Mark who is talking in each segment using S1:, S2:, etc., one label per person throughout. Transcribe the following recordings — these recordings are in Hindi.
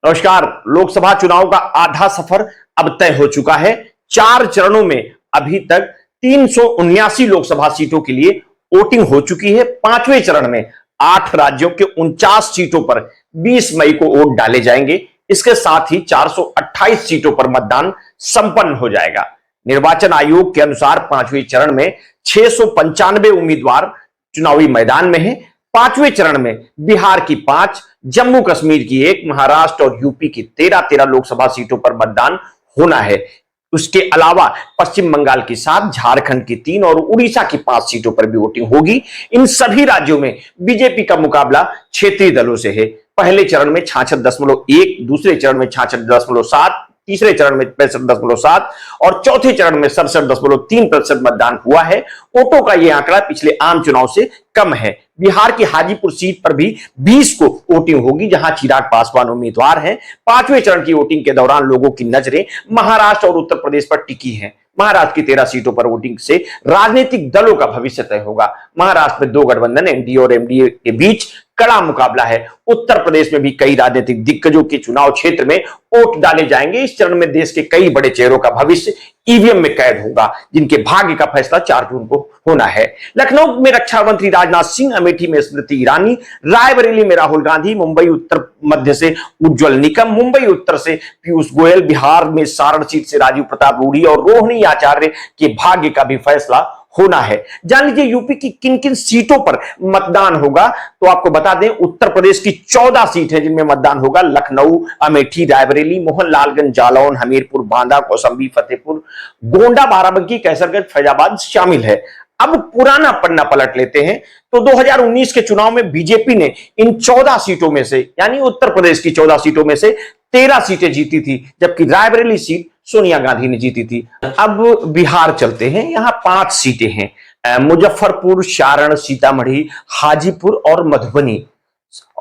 S1: नमस्कार। लोकसभा चुनाव का आधा सफर अब तय हो चुका है। 4 चरणों में अभी तक 379 लोकसभा सीटों के लिए वोटिंग हो चुकी है। 5वें चरण में 8 राज्यों के 49 सीटों पर 20 मई को वोट डाले जाएंगे। इसके साथ ही 428 सीटों पर मतदान संपन्न हो जाएगा। निर्वाचन आयोग के अनुसार 5वें चरण में 695 उम्मीदवार चुनावी मैदान में हैं। 5वें चरण में बिहार की 5, जम्मू कश्मीर की 1, महाराष्ट्र और यूपी की 13 लोकसभा सीटों पर मतदान होना है। उसके अलावा पश्चिम बंगाल की 7, झारखंड की 3 और उड़ीसा की 5 सीटों पर भी वोटिंग होगी। इन सभी राज्यों में बीजेपी का मुकाबला क्षेत्रीय दलों से है। पहले चरण में 66.1, दूसरे चरण में 66.7, तीसरे चरण में 65.7 और चौथे चरण में 67.3% मतदान हुआ है। वोटों का यह आंकड़ा पिछले आम चुनाव से कम है। बिहार की हाजीपुर सीट पर भी 20 को वोटिंग होगी, जहां चिराग पासवान उम्मीदवार हैं। 5वें चरण की वोटिंग के दौरान लोगों की नजरें महाराष्ट्र और उत्तर प्रदेश पर टिकी हैं। महाराष्ट्र की 13 सीटों पर वोटिंग से राजनीतिक दलों का भविष्य तय होगा। महाराष्ट्र में 2 गठबंधन एनडीए और एमडीए के बीच कड़ा मुकाबला है। उत्तर प्रदेश में भी कई राजनीतिक दिग्गजों के चुनाव क्षेत्र में वोट डाले जाएंगे। इस चरण में देश के कई बड़े चेहरों का भविष्य ईवीएम में कैद होगा, जिनके भाग्य का फैसला 4 जून को होना है। लखनऊ में रक्षा मंत्री राजनाथ सिंह, अमेठी में स्मृति ईरानी, रायबरेली में राहुल गांधी, मुंबई उत्तर मध्य से उज्जवल निकम, मुंबई उत्तर से पीयूष गोयल, बिहार में सारण सीट से राजीव प्रताप रूडी और रोहिणी आचार्य के भाग्य का भी फैसला होना है। जान लीजिए यूपी की किन किन सीटों पर मतदान होगा। तो आपको बता दें, उत्तर प्रदेश की 14 सीट है जिनमें मतदान होगा। लखनऊ, अमेठी, रायबरेली, मोहनलालगंज, जालौन, हमीरपुर, बांदा, कौशाम्बी, फतेहपुर, गोंडा, बाराबंकी, कैसरगंज, फैजाबाद शामिल है। अब पुराना पन्ना पलट लेते हैं तो 2019 के चुनाव में बीजेपी ने इन 14 सीटों में से, यानी उत्तर प्रदेश की 14 सीटों में से 13 सीटें जीती थी, जबकि रायबरेली सीट सोनिया गांधी ने जीती थी। अब बिहार चलते हैं। यहां 5 सीटें हैं, मुजफ्फरपुर, सारण, सीतामढ़ी, हाजीपुर और मधुबनी।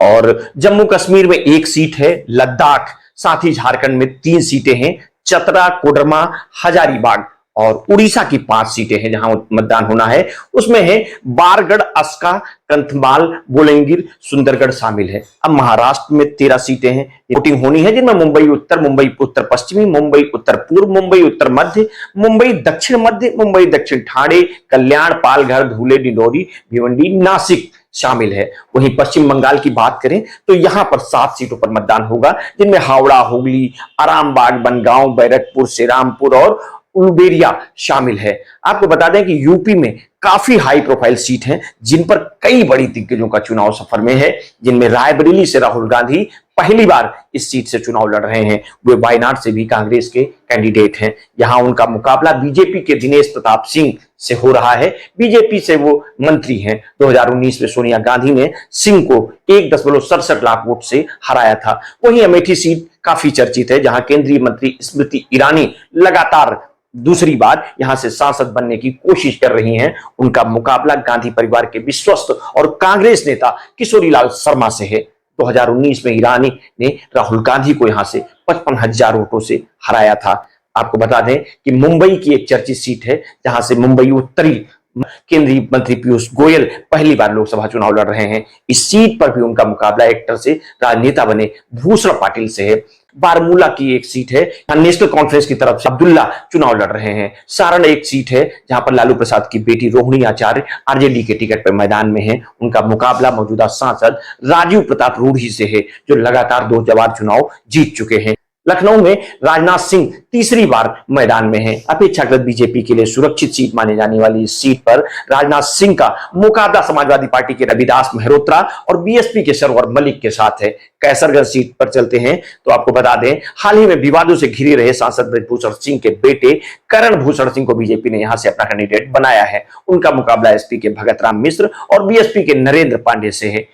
S1: और जम्मू कश्मीर में 1 सीट है, लद्दाख। साथ ही झारखंड में 3 सीटें हैं, चतरा, कोडरमा, हजारीबाग। और उड़ीसा की 5 सीटें हैं जहां मतदान होना है। उसमें है बारगढ़, अस्का, कंथमाल, बोलंगीर, सुंदरगढ़ शामिल है। अब महाराष्ट्र में 13 सीटें हैं, वोटिंग होनी है, जिनमें मुंबई उत्तर, मुंबई उत्तर पश्चिमी, मुंबई उत्तर पूर्व, मुंबई उत्तर मध्य, मुंबई दक्षिण मध्य, मुंबई दक्षिण ठाणे, कल्याण, पालघर, धुले, डिंडोरी, भिवंडी, नासिक शामिल है। वहीं पश्चिम बंगाल की बात करें तो यहां पर 7 सीटों पर मतदान होगा, जिनमें हावड़ा, हुगली, आरामबाग, बनगांव, बैरकपुर, श्रीरामपुर और उलुबेरिया शामिल है। आपको बता दें कि यूपी में काफी हाई प्रोफाइल सीट हैं, जिन पर कई बड़ी दिग्गजों का चुनाव सफर में है, जिनमें रायबरेली से राहुल गांधी पहली बार इस सीट से चुनाव लड़ रहे हैं। वे वायनाड से भी कांग्रेस के कैंडिडेट हैं। यहां उनका मुकाबला बीजेपी के दिनेश प्रताप सिंह से हो रहा है। बीजेपी से वो मंत्री हैं। 2019 में सोनिया गांधी ने सिंह को 1.67 लाख वोट से हराया था। वहीं अमेठी सीट काफी चर्चित है, जहां केंद्रीय मंत्री स्मृति ईरानी लगातार दूसरी बार यहां से सांसद बनने की कोशिश कर रही हैं। उनका मुकाबला गांधी परिवार के विश्वस्त और कांग्रेस नेता किशोरीलाल शर्मा से है। 2019 में ईरानी ने राहुल गांधी को यहां से 55,000 वोटों से हराया था। आपको बता दें कि मुंबई की एक चर्चित सीट है, जहां से मुंबई उत्तरी केंद्रीय मंत्री पीयूष गोयल पहली बार लोकसभा चुनाव लड़ रहे हैं। इस सीट पर भी उनका मुकाबला एक्टर से राजनेता बने भूषण पाटिल से है। बारमूला की एक सीट है, नेशनल कॉन्फ्रेंस की तरफ से अब्दुल्ला चुनाव लड़ रहे हैं। सारण एक सीट है, जहां पर लालू प्रसाद की बेटी रोहिणी आचार्य आरजेडी के टिकट पर मैदान में है। उनका मुकाबला मौजूदा सांसद राजीव प्रताप रूडी से है, जो लगातार 2 बार चुनाव जीत चुके हैं। लखनऊ में राजनाथ सिंह तीसरी बार मैदान में हैं। अपेक्षाकृत बीजेपी के लिए सुरक्षित सीट माने जाने वाली इस सीट पर राजनाथ सिंह का मुकाबला समाजवादी पार्टी के रविदास मेहरोत्रा और बीएसपी के सरवर मलिक के साथ है। कैसरगंज सीट पर चलते हैं तो आपको बता दें, हाल ही में विवादों से घिरे रहे सांसद ब्रजभूषण सिंह के बेटे करण भूषण सिंह को बीजेपी ने यहां से अपना कैंडिडेट बनाया है। उनका मुकाबला एसपी के भगत राम मिश्र और बीएसपी के नरेंद्र पांडे से है।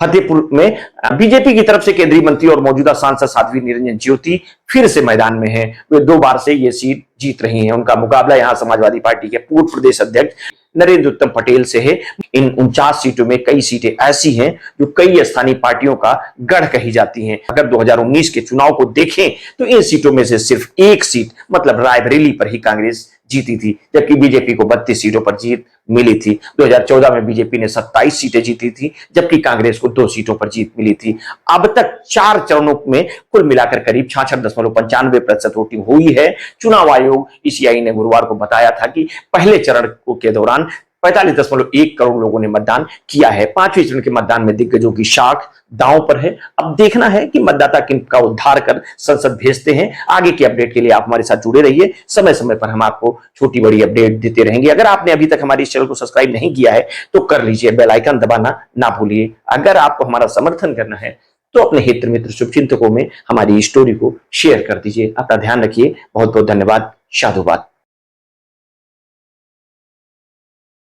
S1: फतेहपुर में बीजेपी की तरफ से केंद्रीय मंत्री और मौजूदा सांसद साध्वी निरंजन ज्योति फिर से मैदान में हैं। वे 2 बार से ये सीट जीत रही हैं। उनका मुकाबला यहां समाजवादी पार्टी के पूर्व प्रदेश अध्यक्ष नरेंद्र उत्तम पटेल से है। इन 49 सीटों में कई सीटें ऐसी हैं जो कई स्थानीय पार्टियों का गढ़ कही जाती हैं। अगर 2019 के चुनाव को देखें तो इन सीटों में से सिर्फ 1 सीट मतलब रायबरेली पर ही कांग्रेस जीती थी, जबकि बीजेपी को 32 सीटों पर जीत मिली थी। 2014 में बीजेपी ने 27 सीटें जीती थी, जबकि कांग्रेस को 2 सीटों पर जीत मिली थी। अब तक 4 चरणों में कुल मिलाकर करीब 66.95% वोटिंग हुई है। चुनाव आयोग ईसीआई ने गुरुवार को बताया था कि पहले चरण के दौरान 45.1 करोड़ लोगों ने मतदान किया है। 5वें चरण के मतदान में दिग्गजों की साख दांव पर है। अब देखना है कि मतदाता किनका उद्धार कर संसद भेजते हैं। आगे की अपडेट के लिए आप हमारे साथ जुड़े रहिए। समय समय पर हम आपको छोटी बड़ी अपडेट देते रहेंगे। अगर आपने अभी तक हमारे इस चैनल को सब्सक्राइब नहीं किया है तो कर लीजिए, बेल आइकन दबाना ना भूलिए। अगर आपको हमारा समर्थन करना है तो अपने हित मित्र शुभचिंतकों में हमारी स्टोरी को शेयर कर दीजिए। अपना ध्यान रखिए। बहुत बहुत धन्यवाद। साधुवाद।